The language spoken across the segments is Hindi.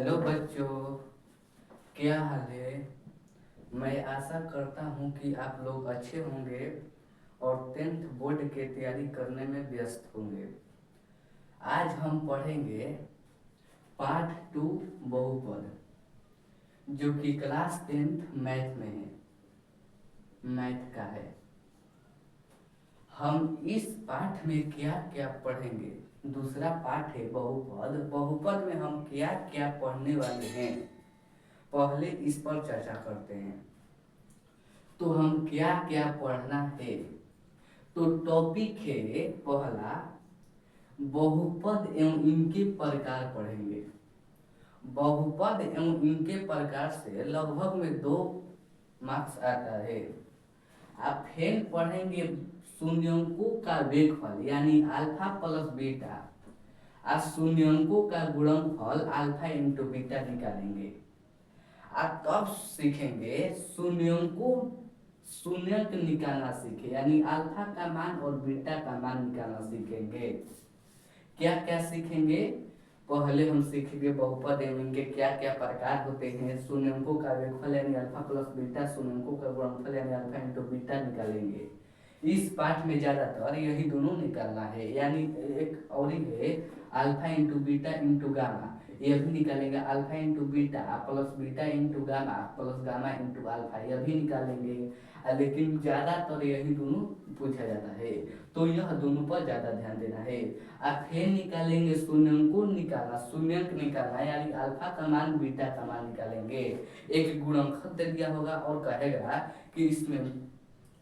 हेलो बच्चों, क्या हाल है। मैं आशा करता हूँ कि आप लोग अच्छे होंगे और 10th बोर्ड की तैयारी करने में व्यस्त होंगे। आज हम पढ़ेंगे पार्ट 2 बहुपद, जो कि क्लास 10th मैथ में है, मैथ का है। हम इस पाठ में क्या क्या पढ़ेंगे। दूसरा पाठ है बहुपद। बहुपद में हम क्या क्या पढ़ने वाले हैं, पहले इस पर चर्चा करते हैं। तो हम क्या क्या पढ़ना है। तो टॉपिक है पहला, बहुपद एवं इनके प्रकार पढ़ेंगे। बहुपद एवं इनके प्रकार से लगभग में 2 मार्क्स आता है। आप फिर पढ़ेंगे शून्यंकों का वेगफल यानी अल्फा प्लस बीटा। आज शून्यंकों का गुणनफल अल्फा इंटू बीटा निकालेंगे। आप तब सीखेंगे शून्यंकों, शून्यंक निकालना सीखे यानी अल्फा का मान और बीटा का मान निकालना सीखेंगे। क्या क्या सीखेंगे। पहले हम सीखेंगे बहुपद एवं इनके क्या क्या प्रकार होते हैं। शून्यंकों का वेगफल यानी अल्फा प्लस बीटा, शून्यंकों का गुणनफल यानी अल्फा इंटू बीटा निकालेंगे। इस पाठ में ज्यादातर यही दोनों निकालना है, यानी एक और ही है alpha into beta into gamma, यह भी निकालेंगे। Alpha into beta plus beta into gamma plus gamma into alpha, यह भी निकालेंगे। लेकिन ज्यादातर यही दोनों पूछा जाता है, तो यह दोनों पर ज्यादा ध्यान देना है। आप फिर निकालेंगे शून्यंको निकालना, शून्यंक निकालना यानी अल्फा का मान बीटा का मान निकालेंगे। एक गुणनखत दे दिया होगा और कहेगा कि इसमें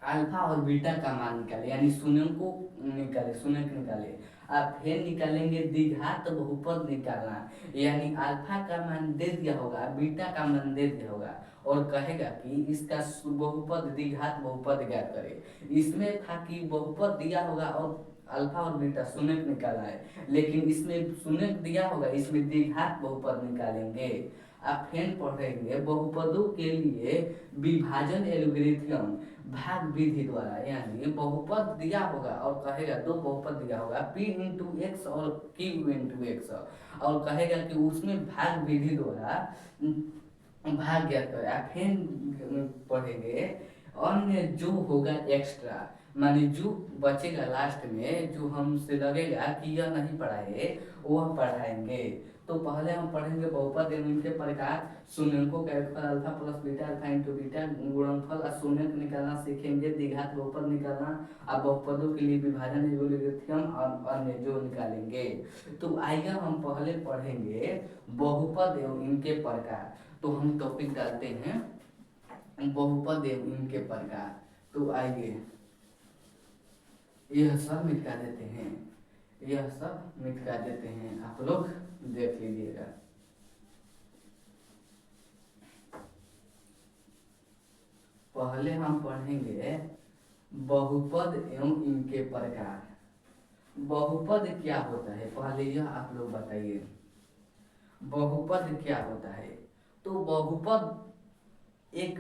अल्फा और बीटा का मान निकाले यानी शून्यंको निकाले, शून्यंक निकाले। आप फिर निकालेंगे द्विघात बहुपद निकालना, यानी अल्फा का मान दे दिया होगा, बीटा का मान दे दिया होगा और कहेगा कि इसका बहुपद द्विघात बहुपद ज्ञात करे। इसमें था कि बहुपद दिया होगा और अल्फा और बीटा शून्यक निकाला है, लेकिन इसमें शून्यक दिया होगा, इसमें द्विघात बहुपद निकालेंगे। आप फिर पढ़ेंगे बहुपदों के लिए विभाजन एल्गोरिथम भाग विधि द्वारा, यानी बहुपद दिया होगा और कहेगा 2 बहुपद दिया होगा p इंटू एक्स और q इंटू एक्स, और कहेगा कि उसमें भाग विधि द्वारा भाग ज्ञात करें। आप फिर पढ़ेंगे अन्य जो होगा एक्स्ट्रा, माने जो बचेगा लास्ट में, जो हमसे लगेगा कि यह नहीं पढ़ाए वह पढ़ाएंगे। तो पहले हम पढ़ेंगे बहुपद एवं इनके प्रकार, शून्यंकों का वेगफल alpha plus beta, alpha into beta गुणनफल और शून्यंक निकालना सीखेंगे, द्विघात बहुपद निकालना, अब बहुपदों के लिए विभाजन एल्गोरिथम और अन्य जो निकालेंगे। तो आइए हम पहले पढ़ेंगे बहुपद एवं इनके प्रकार। तो हम टॉपिक डालते हैं बहुपद एवं इनके प्रकार। तो आइए यह सब मिटा देते हैं, यह सब मिटा देते हैं, आप लोग देख लीजिएगा। पहले हम पढ़ेंगे बहुपद एवं इनके प्रकार। बहुपद क्या होता है, पहले यह आप लोग बताइए, बहुपद क्या होता है। तो बहुपद एक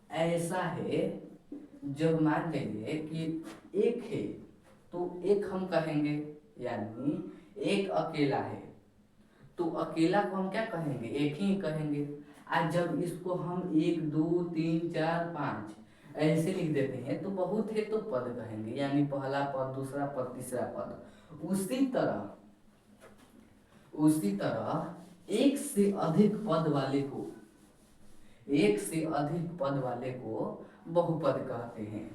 ऐसा है, जब मान लीजिए कि एक है तो एक हम कहेंगे, यानी एक अकेला है तो अकेला को हम क्या कहेंगे, एक ही कहेंगे। आज जब इसको हम 1 2 3 4 5 ऐसे लिख देते हैं तो बहुत है तो पद कहेंगे, यानी पहला पद, दूसरा पद, तीसरा पद। उसी तरह एक से अधिक पद वाले को, एक से अधिक पद वाले को बहुपद कहते हैं।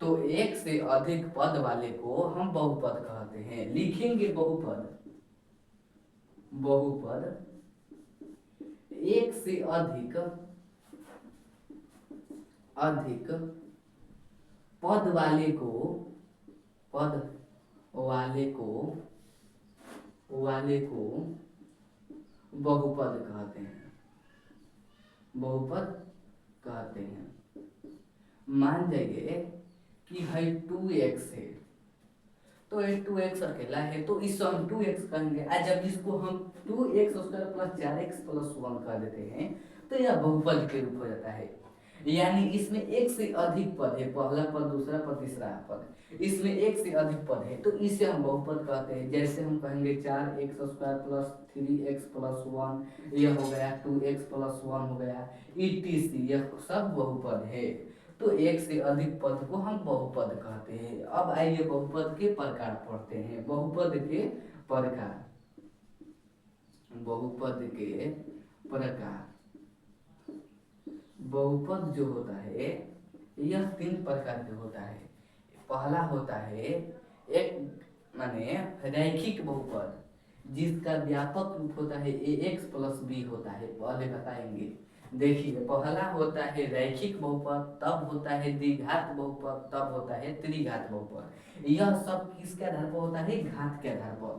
तो एक से अधिक पद वाले को हम बहुपद कहते हैं। लिखेंगे बहुपद, बहुपद एक से अधिक पद वाले को, पद वाले को बहुपद कहते हैं, बहुपद कहते हैं। मान जाइए कि है 2x है, तो ये 2x अकेला है तो इसको हम 2x कहेंगे। आज जब इसको हम 2x square plus 4x plus 1 कर देते हैं तो यह बहुपद के रूप हो जाता है। यानी इसमें एक से अधिक पद है, पहला पद, दूसरा पद, तीसरा पद, इसमें एक से अधिक पद है, तो इसे हम बहुपद कहते हैं। जैसे हम कहेंगे 4x² प्लस 3x प्लस 1, यह हो गया 2x प्लस 1 हो गया, etc, यह सब बहुपद है। तो एक से अधिक पद को हम बहुपद कहते हैं। अब आइए बहुपद के प्रकार पढ़ते हैं। बहुपद के प्रकार, बहुपद के प्रकार। बहुपद जो होता है यह 3 प्रकार के होता है। पहला होता है एक माने रैखिक बहुपद, जिसका व्यापक रूप होता है ax प्लस b होता है, पहले बताएंगे। देखिए, पहला होता है रैखिक बहुपद, तब होता है द्विघात बहुपद, तब होता है त्रिघात बहुपद। यह सब किसके आधार पर होता है? घात के आधार पर,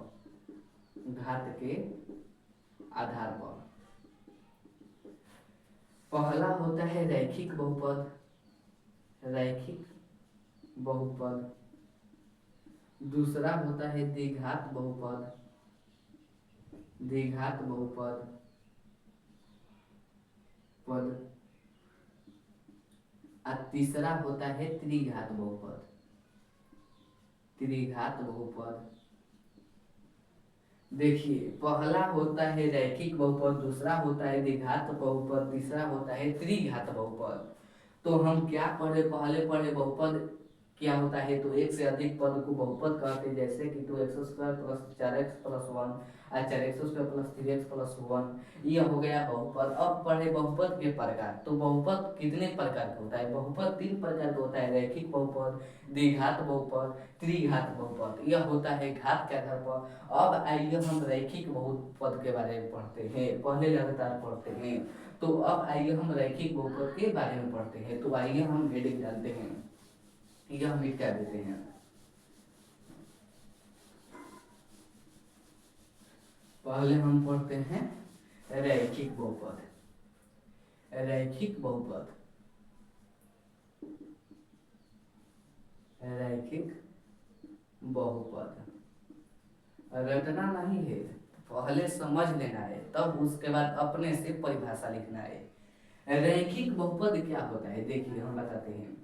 घात के आधार पर। पहला होता है रैखिक बहुपद, रैखिक बहुपद। दूसरा होता है द्विघात बहुपद, द्विघात बहुपद पद। और तीसरा होता है त्रिघात बहुपद, त्रिघात बहुपद। देखिए, पहला होता है रैखिक बहुपद, दूसरा होता है द्विघात बहुपद, तीसरा होता है त्रिघात बहुपद। तो हम क्या पढ़े? पहले पढ़े बहुपद क्या होता है, तो एक से अधिक पद को बहुपद कहते हैं। जैसे कि 2x² प्लस 4x प्लस 1 और 4x² प्लस 3x प्लस 1, यह हो गया बहुपद। अब पढ़े बहुपद के प्रकार। तो बहुपद कितने प्रकार का होता है? बहुपद 3 प्रकार का होता है, रैखिक बहुपद, द्विघात बहुपद, त्रिघात बहुपद। यह होता है घात के आधार पर। अब आइए हम रैखिक बहुपद के बारे में पढ़ते हैं, पहले लगातार पढ़ते हैं। तो अब आइए हम रैखिक बहुपद के बारे में पढ़ते हैं। तो आइए हम हेडिंग डालते हैं, यह मिटा देते हैं। पहले हम पढ़ते हैं रैखिक बहुपद, रैखिक बहुपद, रैखिक बहुपद। रटना नहीं है, पहले समझ लेना है, तब उसके बाद अपने से परिभाषा लिखना है। रैखिक बहुपद क्या होता है? देखिए, हम बताते हैं।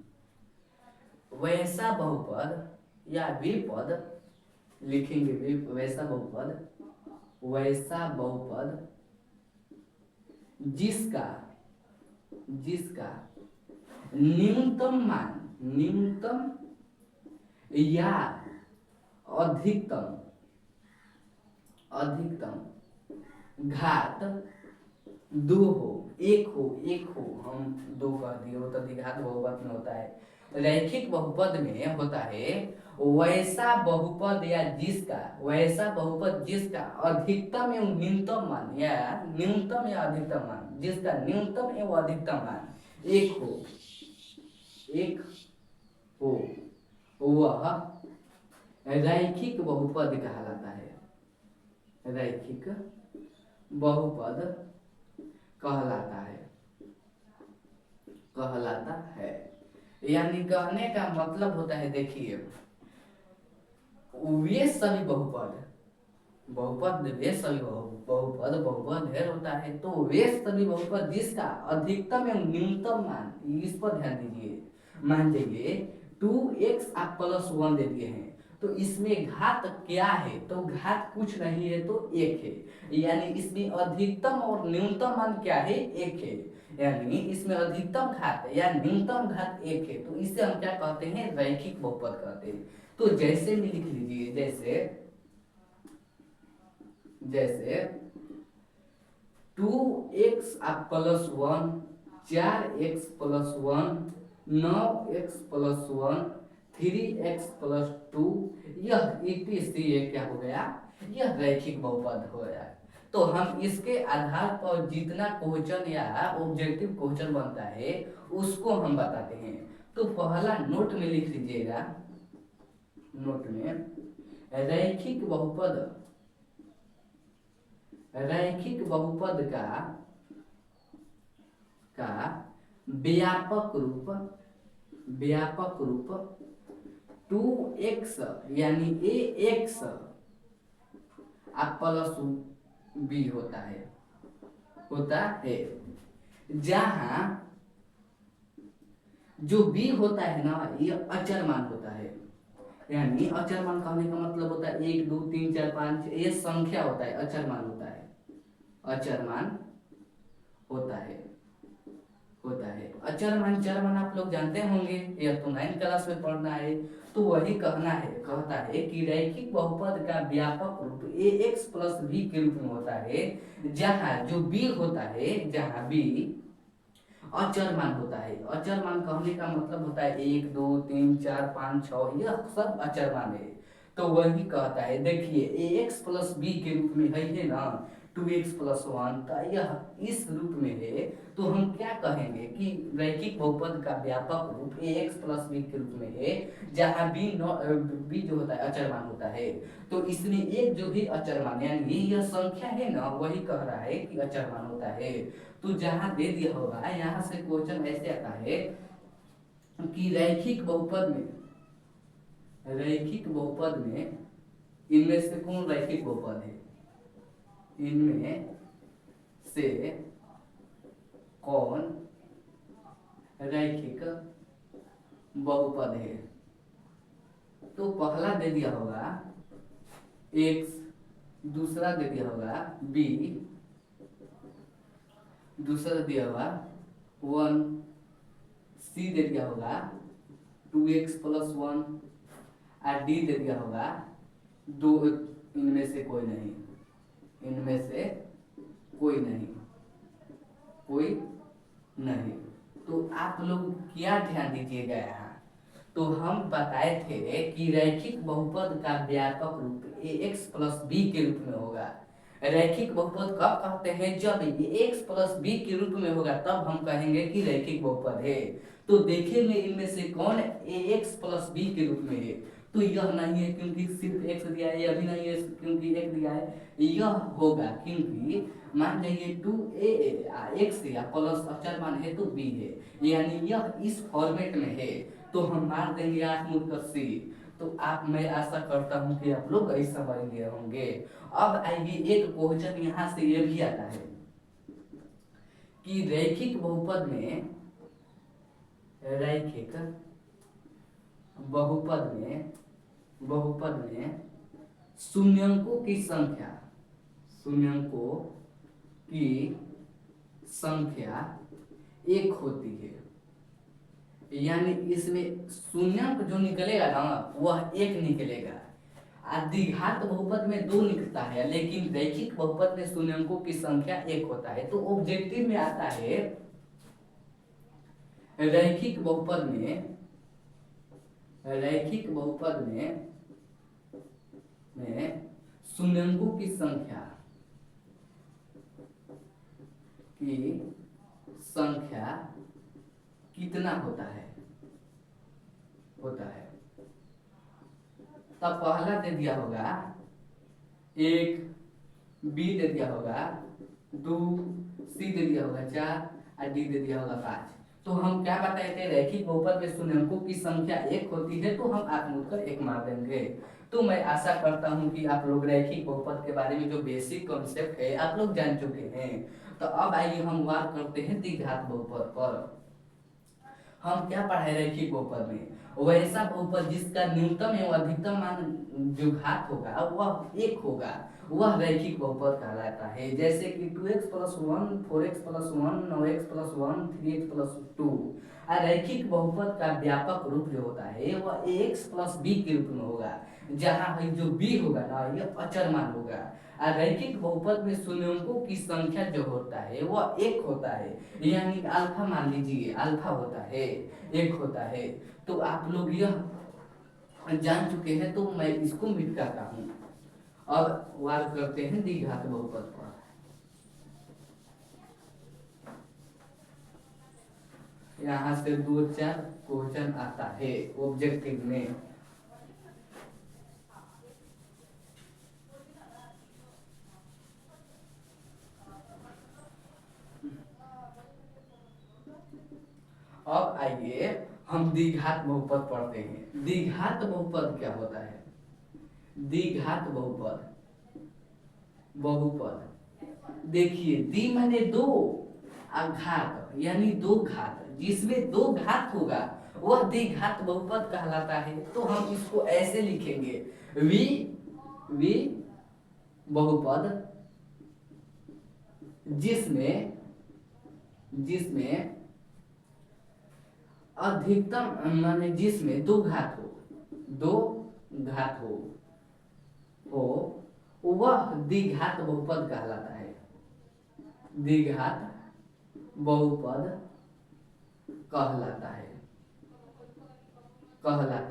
वैसा बहुपद या विपद लिखेंगे, वैसा बहुपद, वैसा बहुपद जिसका, जिसका न्यूनतम मान, न्यूनतम या अधिकतम, अधिकतम घात 2 हो, 1 हो, 1 हो, हम 2 कर दिए हो तो द्विघात बहुपद में होता है। रैखिक बहुपद में होता है वैसा बहुपद या जिसका, वैसा बहुपद जिसका अधिकतम एवं न्यूनतम मान, या न्यूनतम या अधिकतम मान, जिसका न्यूनतम एवं अधिकतम मान 1 हो, 1 हो, वह रैखिक बहुपद कहलाता है, रैखिक बहुपद कहलाता है, कहलाता है। यानी कहने का मतलब होता है, देखिए, वे सभी बहुपद, बहुपद वे सभी बहुपद, बहुपद ढेर होता है, तो वे सभी बहुपद जिसका अधिकतम एवं न्यूनतम मान, इस पर ध्यान दीजिए। मान लीजिए 2x आप प्लस 1 दे दिए हैं, तो इसमें घात क्या है? तो घात कुछ नहीं है, तो 1 है। यानी इसमें अधिकतम और न्यूनतम मान क्या है? 1 है। यानी इसमें अधिकतम घात या न्यूनतम घात 1 है, तो इसे हम क्या कहते हैं? रैखिक बहुपद कहते हैं। तो जैसे भी लिख लीजिए, जैसे, जैसे 2x आप plus 1, 4x plus 1, 9x plus 1, 3x plus 2, यह etc क्या हो गया? यह रैखिक बहुपद हो गया। तो हम इसके आधार पर जितना क्वेश्चन या ऑब्जेक्टिव क्वेश्चन बनता है उसको हम बताते हैं। तो पहला नोट में लिख लीजिएगा, नोट में रैखिक बहुपद, रैखिक बहुपद का व्यापक रूप, व्यापक रूप 2x यानी ax प्लस b होता है, होता है। जहां जो बी होता है ना ये अचर मान होता है। यानी अचर मान कहने का मतलब होता है 1 2 3 4 5, ये संख्या होता है, अचर मान होता है, अचर मान होता है, होता है। अचर मान चर मान आप लोग जानते होंगे, यह तो 9th क्लास में पढ़ना है। तो वही कहना है, कहता है कि रैखिक बहुपद का व्यापक रूप ए एक्स प्लस बी के रूप में होता है, जहाँ जो बी होता है, जहाँ बी अचर मान होता है। अचर मान कहने का मतलब होता है 1 2 3 4 5 6, यह सब अचर मान है। तो वही कहता है, देखिए ए एक्स प्लस बी के रूप में है ना 2x+1, तो यह इस रूप में है। तो हम क्या कहेंगे कि रैखिक बहुपद का व्यापक रूप ए एक्स प्लस बी के रूप में है, जहाँ बी जो होता है अचर मान होता है। तो इसमें एक जो भी अचर मान यानी यह संख्या है ना, वही कह रहा है कि अचर मान होता है। तो जहां दे दिया होगा, यहाँ से क्वेश्चन ऐसे आता है कि रैखिक बहुपद में इनमें से कौन रैखिक बहुपद है, इनमें से कौन रैखिक बहुपद है। तो पहला दे दिया होगा x, दूसरा दे दिया होगा b, दूसरा दिया होगा 1, सी दे दिया होगा 2x+1, और डी दे दिया होगा 2। इनमें से कोई नहीं, इनमें से कोई नहीं, कोई नहीं। तो आप लोग क्या ध्यान दीजिएगा यहाँ, तो हम बताए थे कि रैखिक बहुपद का व्यापक रूप ए एक्स प्लस बी के रूप में होगा। रैखिक बहुपद कब कहते हैं, जब ए एक्स प्लस बी के रूप में होगा तब हम कहेंगे कि रैखिक बहुपद है। तो देखेंगे इनमें से कौन ए एक्स प्लस बी के रूप में है। तो यह नहीं है क्योंकि सिर्फ एक्स दिया है, यह भी नहीं है क्योंकि एक दिया है। यह होगा क्योंकि मान लीजिए 2 एक्स या प्लस अचर मान है तो बी है, यानी यह इस फॉर्मेट में है। तो हम मार देंगे 8 मुड़कर सी। तो आप, मैं आशा करता हूँ कि आप लोग ऐसा समझ गए होंगे। अब आइए एक क्वेश्चन यहाँ से ये भी आता है कि रैखिक बहुपद में, रैखिक बहुपद में शून्यंकों की संख्या, शून्यंकों की संख्या एक होती है। यानी इसमें शून्यंक जो निकलेगा ना वह एक निकलेगा। द्विघात बहुपद में 2 निकलता है, लेकिन रैखिक बहुपद में शून्यंकों की संख्या एक होता है। तो ऑब्जेक्टिव में आता है रैखिक बहुपद में, रैखिक बहुपद में शून्यंकों की संख्या कितना होता है, तब पहला दे दिया होगा 1, बी दे दिया होगा 2, सी दे दिया होगा 4, और डी दे दिया होगा 5। तो हम क्या बताए थे, रैखिक बहुपद में शून्यंकों की संख्या एक होती है, तो हम आत्मूलकर एक मार देंगे। तो मैं आशा करता हूं कि आप लोग रैखिक बहुपद के बारे में जो बेसिक कॉन्सेप्ट है आप लोग जान चुके हैं। तो अब आइए हम बात करते हैं द्विघात बहुपद पर। हम क्या पढ़ाए रैखिक बहुपद में, वैसा बहुपद जिसका न्यूनतम एवं अधिकतम मान जो घात होगा वह एक होगा, वह रैखिक बहुपद कहलाता है। जैसे कि 2x+1, 4x+1, 9x+1, 3x+2। रैखिक बहुपद का व्यापक रूप जो होता है वह ax प्लस बी के रूप में होगा, जहाँ जो b होगा ना यह अचर मान होगा। रैखिक बहुपद में शून्यंकों की संख्या जो होता है वह एक होता है, यानी अल्फा मान लीजिए, अल्फा होता है, एक होता है। तो आप लोग यह जान चुके हैं, तो मैं इसको मिटाता हूँ। अब वार करते हैं द्विघात बहुपद पर। यहाँ से 2-4 क्वेश्चन आता है ऑब्जेक्टिव में। अब आइए हम द्विघात बहुपद पढ़ते हैं। द्विघात बहुपद क्या होता है, द्विघात बहुपद, देखिए द्वि माने 2, घात यानी दो घात, जिसमें दो घात होगा वह द्विघात बहुपद कहलाता है। तो हम इसको ऐसे लिखेंगे, वी वी बहुपद जिसमें जिसमें अधिकतम माने जिसमें दो घात हो वह द्विघात बहुपद कहलाता है। द्विघात बहुपद कहलाता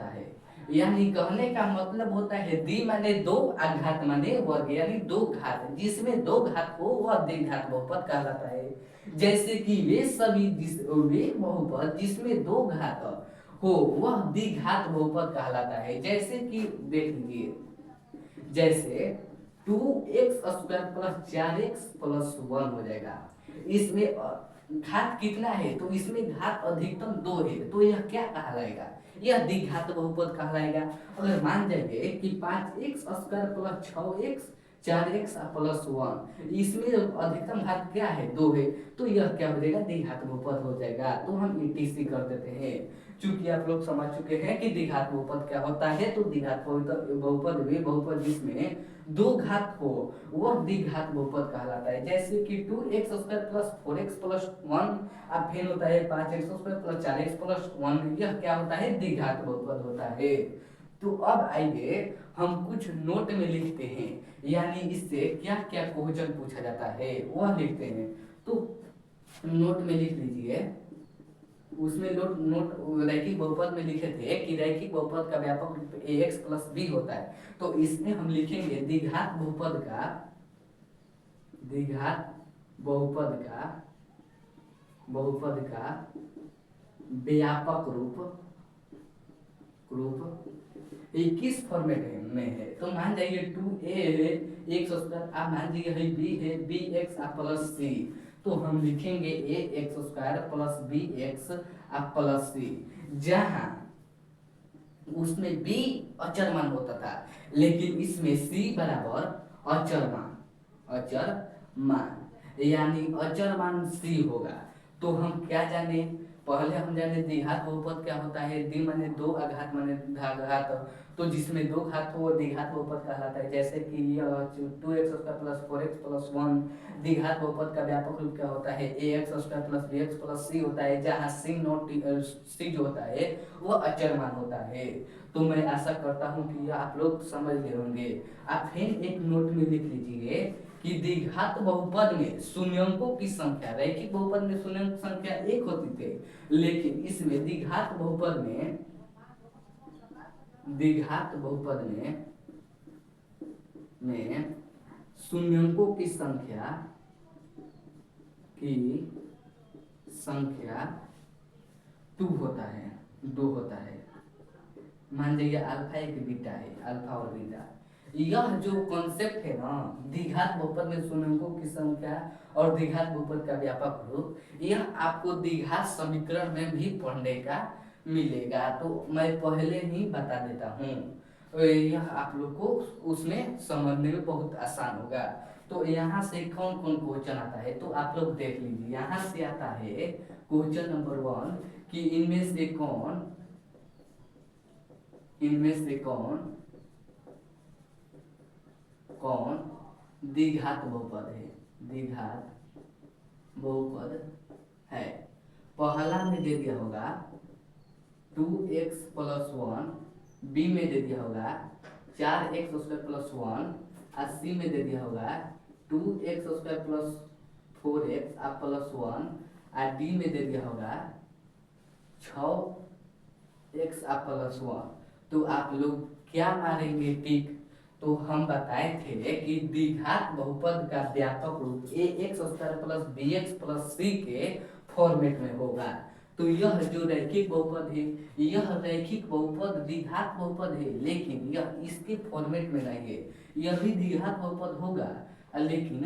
है। यानी कहने का मतलब होता है द्वि माने दो, घात माने वर्ग, यानी दो घात, जिसमें दो घात हो वह द्विघात बहुपद कहलाता है। जैसे कि वे बहुपद जिसमें दो घात हो वह द्विघात बहुपद कहलाता है। जैसे कि देख लीजिए, जैसे 2x² + 4x + 1 हो जाएगा। इसमें घात कितना है, तो इसमें घात अधिकतम 2 है, तो यह क्या कहलाएगा, यह द्विघात बहुपद कहलाएगा। अगर मान जाइए कि 5x² + 6x 4x + 1, इसमें अधिकतम घात क्या है, 2 है, तो यह क्या हो जाएगा, द्विघात बहुपद हो जाएगा। तो हम ETC कर देते हैं। चूंकि आप लोग समझ चुके हैं कि द्विघात बहुपद क्या होता है, तो द्विघात बहुपद वे बहुपद जिसमें दो घात हो वह द्विघात बहुपद कहलाता है। जैसे कि 2x² + 4x + 1 अब फिर होता है 5x² + 4x + 1, यह क्या होता है, द्विघात बहुपद होता है। तो अब आइए हम कुछ नोट में लिखते हैं, यानी इससे क्या क्या क्वेश्चन पूछा जाता है वह लिखते हैं। तो नोट में लिख लीजिए, उसमें नोट रैखिक बहुपद में लिखे थे कि रैखिक बहुपद का व्यापक रूप ax + b होता है। तो इसमें हम लिखेंगे द्विघात बहुपद का व्यापक रूप 21 फॉर्मेट में है। तो मान जाइए 2a है x², आप मान जाइए है b है bx + c, तो हम लिखेंगे ax² + bx + c, जहां उसमें b अचर मान होता था, लेकिन इसमें c बराबर अचर मान, यानी अचर मान c होगा। तो हम क्या जाने, पहले हम जाने द्विघात बहुपद क्या होता है, द्वि माने दो, घात माने घात, तो जिसमें दो घात हो वो द्विघात बहुपद कहलाता है। जैसे कि 2x² + 4x + 1, द्विघात बहुपद का व्यापक रूप क्या होता है, ax² + bx + c होता है, जहाँ c जो होता है वो अचर मान होता है। तो मैं आशा करता हूँ कि आप लोग समझ गए होंगे। आप फिर एक नोट में लिख लीजिए कि द्विघात बहुपद में शून्यंकों की संख्या, रैखिक बहुपद में शून्यंक संख्या 1 होती थी, लेकिन इसमें द्विघात बहुपद में शून्यंकों की संख्या 2 होता है। मान लीजिए अल्फा एक बीटा है, अल्फा और बीटा, यह जो कॉन्सेप्ट है ना, द्विघात बहुपद में शून्यंकों की संख्या और द्विघात बहुपद का व्यापक रूप, यह आपको द्विघात समीकरण में भी पढ़ने का मिलेगा। तो मैं पहले ही बता देता हूँ, यह आप लोग को उसमें समझने में बहुत आसान होगा। तो यहाँ से कौन कौन क्वेश्चन आता है, तो आप लोग देख लीजिए। यहाँ से आता है क्वेश्चन नंबर 1 कि इनमें से कौन द्विघात बहुपद है। पहला में दे दिया होगा 2x + 1, बी में दे दिया होगा 4x² + 1, और सी में दे दिया होगा 2x² + 4x + 1, और डी में दे दिया होगा 6x + 1। तो आप लोग क्या मारेंगे टिक, तो हम बताए थे कि द्विघात बहुपद का व्यापक रूप ax² + bx + c के फॉर्मेट में होगा। तो यह जो रैखिक बहुपद है, यह रैखिक बहुपद द्विघात बहुपद है, लेकिन यह इसके फॉर्मेट में नहीं है। यह भी द्विघात बहुपद होगा, लेकिन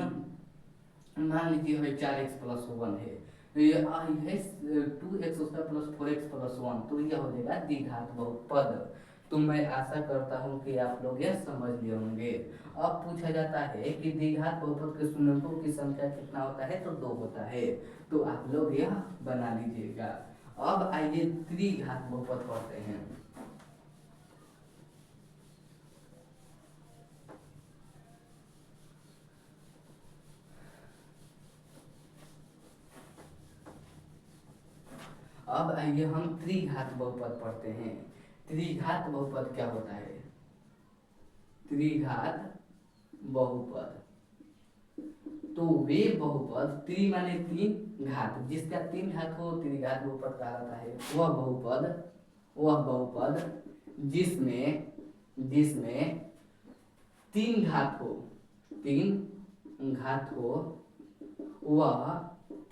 मान लीजिए है 4x + 1 है, तो ये है 2x² + 4x + 1, तो यह हो जाएगा द्विघात बहुपद। तो मैं आशा करता हूँ कि आप लोग यह समझ लिए होंगे। अब पूछा जाता है कि द्विघात बहुपद के शून्यकों की संख्या कितना होता है, तो 2 होता है। तो आप लोग यह बना लीजिएगा। अब आइए त्रिघात बहुपद पढ़ते हैं। अब आइए हम त्रिघात बहुपद पढ़ते हैं। त्रिघात बहुपद क्या होता है? त्रिघात बहुपद, तो वे बहुपद, त्रि माने 3, घात, जिसका 3 घात हो त्रिघात बहुपद कहलाता है। वह बहुपद जिसमें जिसमें 3 घात हो, 3 घात हो, वह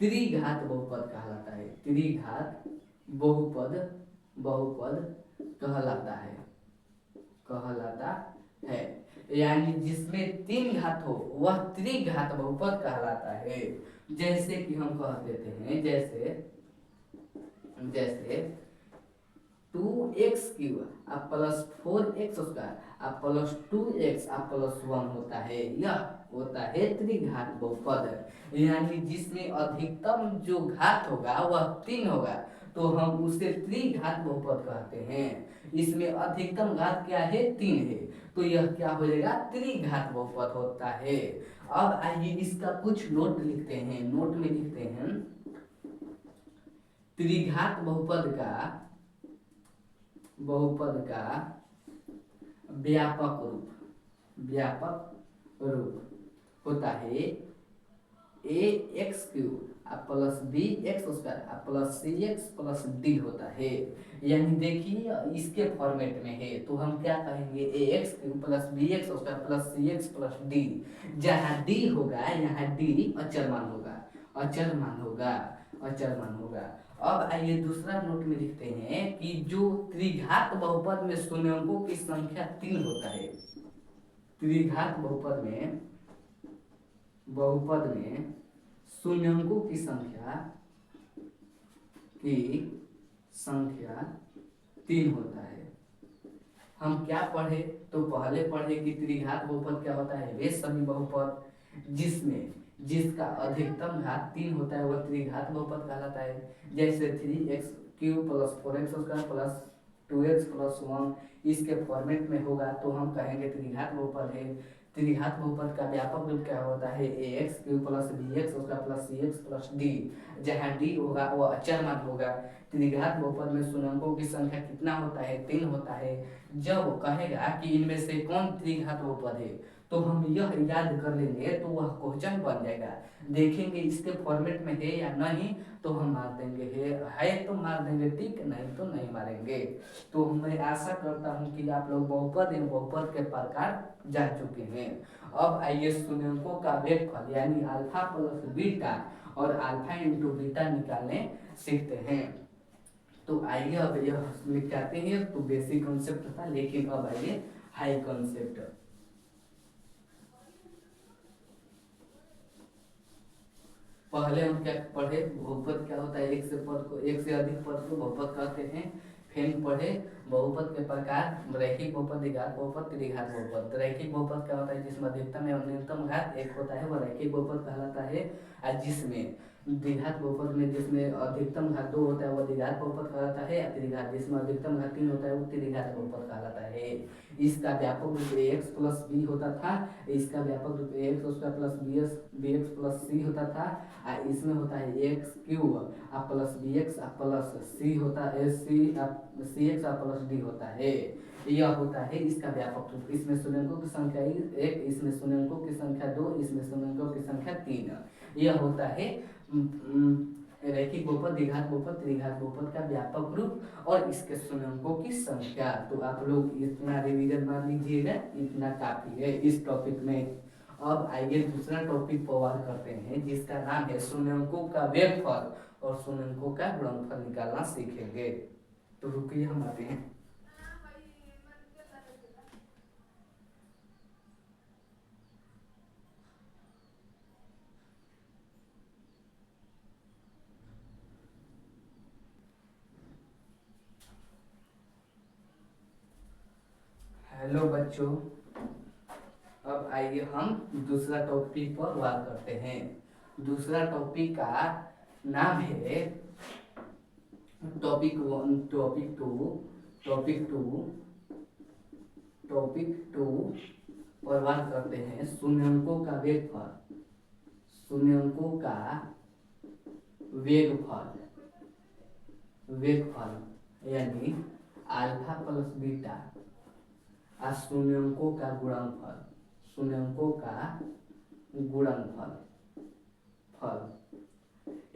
त्रिघात बहुपद कहलाता है। त्रिघात बहुपद बहुपद कहलाता है, कहलाता है। यानी जिसमें 3 घात हो वह त्रिघात बहुपद कहलाता है। जैसे कि हम कह देते हैं, जैसे जैसे 2x³ plus 4x² plus 2x plus 1 होता है, यह होता है त्रिघात बहुपद। यानी जिसमें अधिकतम जो घात होगा वह 3 होगा, तो हम उसे त्रिघात बहुपद कहते हैं। इसमें अधिकतम घात क्या है? 3 है, तो यह क्या हो जाएगा? त्रिघात बहुपद होता है। अब आइए इसका कुछ नोट लिखते हैं। नोट में लिखते हैं त्रिघात बहुपद का व्यापक रूप होता है ax³ plus bx² plus cx plus d होता है। यानी देखिए इसके फॉर्मेट में है, तो हम क्या कहेंगे? ax³ plus bx² plus cx plus d। जहाँ d होगा यहाँ d अचर मान होगा, अचर मान होगा, अचर मान होगा। अब आइए दूसरा नोट में लिखते हैं कि जो त्रिघात बहुपद में शून्यकों की संख्या 3 होता है, त्रिघात बहुपद में शून्यकों की संख्या 3 होता है। हम क्या पढ़े? तो पहले पढ़े कि त्रिघात बहुपद क्या होता है? वे सभी बहुपद जिसका अधिकतम घात 3 होता है वह त्रिघात बहुपद कहलाता है। जैसे 3x³ plus 4x² plus 2x plus 1 इसके फॉर्मेट में होगा, तो हम कहेंगे त्रिघात बहुपद है। त्रिघात बहुपद का व्यापक रूप क्या होता है? ax³ plus bx² plus cx plus d। जहाँ d होगा वह अचर मान होगा। त्रिघात बहुपद में शून्यकों की संख्या कितना होता है? 3 होता है। जब कहेगा कि इनमें से कौन त्रिघात बहुपद है, तो हम यह याद कर लेंगे तो वह क्वेश्चन बन जाएगा। देखेंगे इसके फॉर्मेट में है या नहीं, तो हम मार देंगे है तो मार देंगे टिक, नहीं तो नहीं मारेंगे। तो मैं आशा करता हूँ कि आप लोग बहुपद एवं बहुपद के प्रकार जान चुके हैं। अब आइए शून्यकों का वेगफल यानी अल्फा प्लस बीटा और अल्फा इंटू बीटा निकालने सीखते हैं। तो आइए अब यह निकालते हैं। तो बेसिक कॉन्सेप्ट था, लेकिन अब आइए हाई कॉन्सेप्ट। पहले हम क्या पढ़े? बहुपद क्या होता है? एक से अधिक पद को बहुपद कहते हैं। फिर पढ़े बहुपद के प्रकार, रैखिक बहुपद, द्विघात बहुपद, त्रिघात बहुपद। रैखिक बहुपद क्या होता है? जिसमें अधिकतम एवं न्यूनतम घात 1 होता है, वह रैखिक बहुपद कहलाता है। और जिसमें द्विघात बहुपद में जिसमें अधिकतम घात 2 होता है वह द्विघात बहुपद कहलाता है। त्रिघात जिसमें अधिकतम घात 3 होता है वो त्रिघात बहुपद कहलाता है। इसका व्यापक रूप ax प्लस b होता था, इसका व्यापक रूप ax² plus bx plus c होता था। इसमें होता है ax³ plus bx plus c होता है, cx प्लस d होता है। यह होता है इसका व्यापक रूप। इसमें शून्यकों की संख्या 1, इसमें शून्यकों की संख्या 2, इसमें शून्यकों की संख्या 3। यह होता है रैखिक बहुपद, द्विघात बहुपद, त्रिघात बहुपद का व्यापक रूप और इसके शून्यकों की संख्या। तो आप लोग इतना रिवीजन मान लीजिएगा, इतना काफी है इस टॉपिक में। अब आइए दूसरा टॉपिक कवर करते हैं जिसका नाम है शून्यकों का वेगफल और शून्यकों का गुणनफल निकालना सीखेंगे। तो रुकिए हम आते हैं। बच्चों, अब आइए हम दूसरा टॉपिक पर बात करते हैं। दूसरा टॉपिक का नाम है टॉपिक वन, टॉपिक टू पर बात करते हैं शून्यंकों का वेगफल। शून्यंकों का वेगफल यानी अल्फा प्लस बीटा और शून्यंकों का गुणनफल,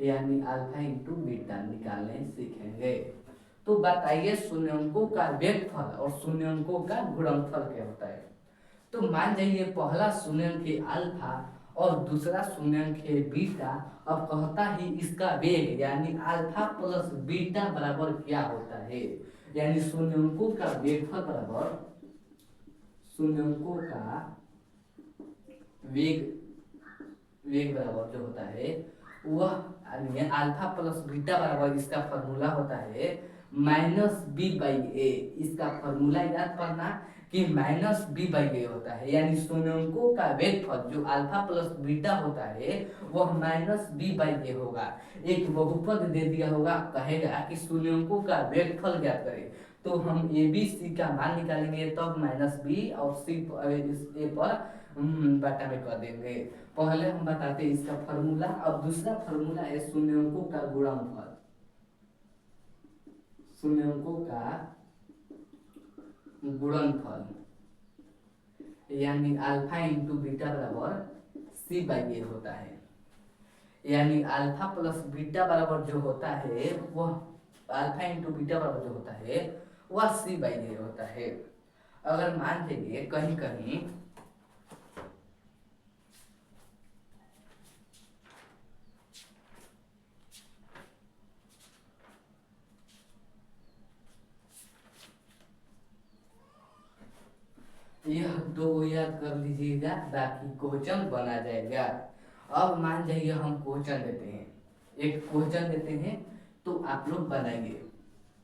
यानी अल्फा इंटू बीटा निकालने सीखेंगे। तो बताइए शून्यंकों का वेगफल और शून्यंकों का गुणनफल क्या होता है। तो मान जाइए पहला शून्यंक है अल्फा और दूसरा शून्यंक है बीटा। अब कहता है इसका वेग यानी अल्फा प्लस बीटा बराबर क्या होता है, यानी शून्यंकों का वेगफल बराबर शून्यंकों का वेग बराबर जो होता है वह अल्फा प्लस बीटा बराबर इसका फॉर्मूला होता है -b/a। इसका फॉर्मूला याद करना कि -b/a होता है, यानी शून्यंकों का वेगफल जो अल्फा प्लस बीटा होता है वह -b/a होगा। एक बहुपद दे दिया होगा, कहेगा कि शून्यंकों का वेगफल ज्ञात करें, तो हम ए बी सी का मान निकालेंगे तब -b और सी ए पर बटा में कर देंगे। पहले हम बताते हैं इसका फॉर्मूला। अब दूसरा फॉर्मूला है शून्यंकों का गुणनफल। यानी अल्फा इंटू बीटा बराबर c/a होता है, यानी अल्फा प्लस बीटा बराबर जो होता है वह अल्फा इंटू बीटा बराबर जो होता है वह c/a होता है। अगर मान लीजिए कहीं कहीं यह दो याद कर लीजिएगा, बाकी क्वेश्चन बना जाएगा। अब मान जाइए हम क्वेश्चन देते हैं, एक क्वेश्चन देते हैं तो आप लोग बनाइए।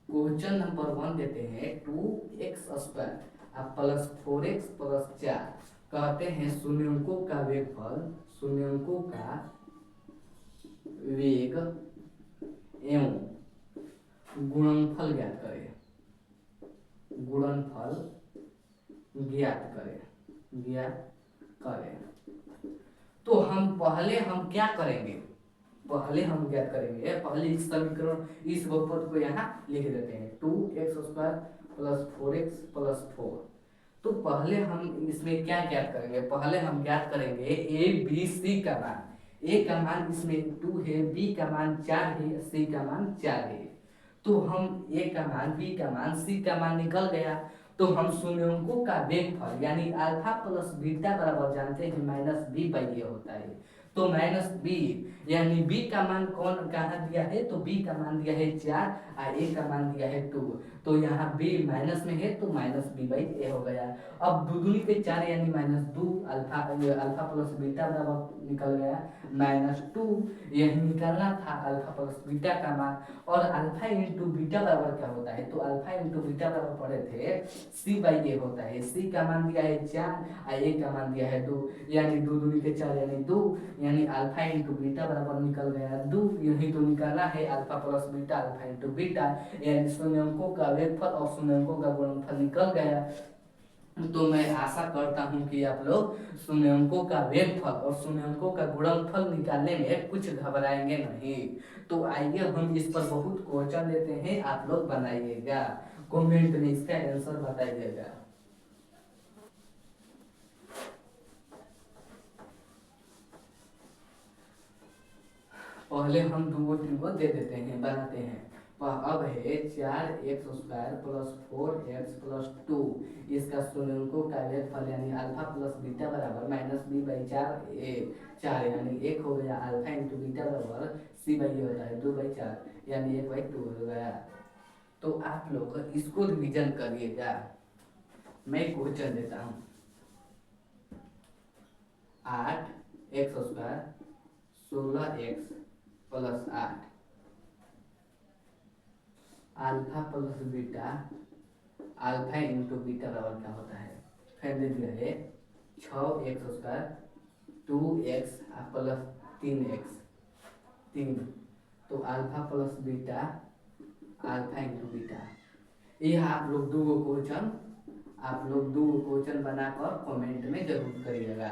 क्वेश्चन नंबर 1 देते हैं 2x² प्लस 4x प्लस 4। कहते हैं शून्यंकों का वेगफल एवं गुणनफल ज्ञात करें। तो हम क्या करेंगे, पहले इस समीकरण इस बहुपद को यहाँ लिख देते हैं 2x² प्लस 4x प्लस 4। तो पहले हम इसमें क्या ज्ञात करेंगे, पहले हम ज्ञात करेंगे ए बी सी का मान। ए का मान इसमें 2 है, बी का मान 4 है, सी का मान 4 है। तो हम ए का मान, बी का मान, सी का मान निकल गया। तो हम शून्यंकों का वेगफल यानी अल्फा प्लस बीटा बराबर जानते हैं -b/a होता है। तो -b यानी b का मान कहाँ दिया है, तो b का मान दिया है 4 और a का मान दिया है 2। तो यहाँ b माइनस में है तो -b/a हो गया। अब दूनी पे 4 यानी -2, अल्फा प्लस बीटा बराबर निकल गया -2। यही निकालना था अल्फा प्लस बीटा का मान। और अल्फा इंटू बीटा बराबर क्या होता है, तो अल्फा इंटू बीटा बराबर पढ़े थे c/a होता है। c का मान दिया है 4 और a का मान दिया है 2, यानी 2 दूनी के 4 यानी 2, यानी अल्फा इंटू बीटा बराबर निकल गया 2। यही तो निकाला है alpha plus beta, alpha into beta, यानी शून्यंकों का वेगफल और शून्यंकों का गुणनफल निकल गया। तो मैं आशा करता हूं कि आप लोग शून्यंकों का वेगफल और शून्यंकों का गुणनफल निकालने में कुछ घबराएंगे नहीं। तो आइए हम इस पर बहुत क्वेश्चन लेते हैं, आप लोग बनाइएगा, कमेंट में इसका आंसर बताइएगा। पहले हम 2-3 दे देते हैं, बनाते हैं। अब है 4x² प्लस 4x प्लस 2। इसका शून्यंकों का वेगफल यानी अल्फा प्लस बीटा बराबर -b/4 यानी 1 हो गया। अल्फा इंटू बीटा बराबर c/a होता है 2/4 यानी 1/2 हो गया। तो आप लोग इसको रिवीजन करिएगा। मैं क्वेश्चन देता हूँ 8x² 16x plus 8 alpha plus beta, alpha into beta बराबर क्या होता है फिर दे दिया है 6x² 2x प्लस 3x 3, तो alpha plus beta alpha into beta. ये आप लोग दो क्वेश्चन बनाकर कमेंट में जरूर करिएगा।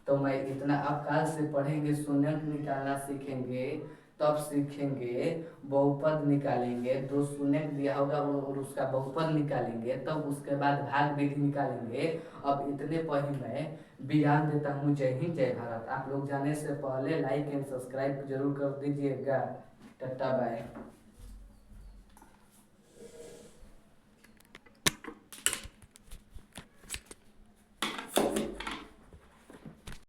तो मैं इतना, अब कल से पढ़ेंगे, शून्यंक निकालना सीखेंगे, तब सीखेंगे बहुपद निकालेंगे, दो शून्यंक दिया होगा और उसका बहुपद निकालेंगे, तब उसके बाद भाग विधि निकालेंगे। अब इतने पर ही मैं विराम देता हूँ। जय हिंद, जय भारत। आप लोग जाने से पहले लाइक एंड सब्सक्राइब जरूर कर दीजिएगा। Tata bye.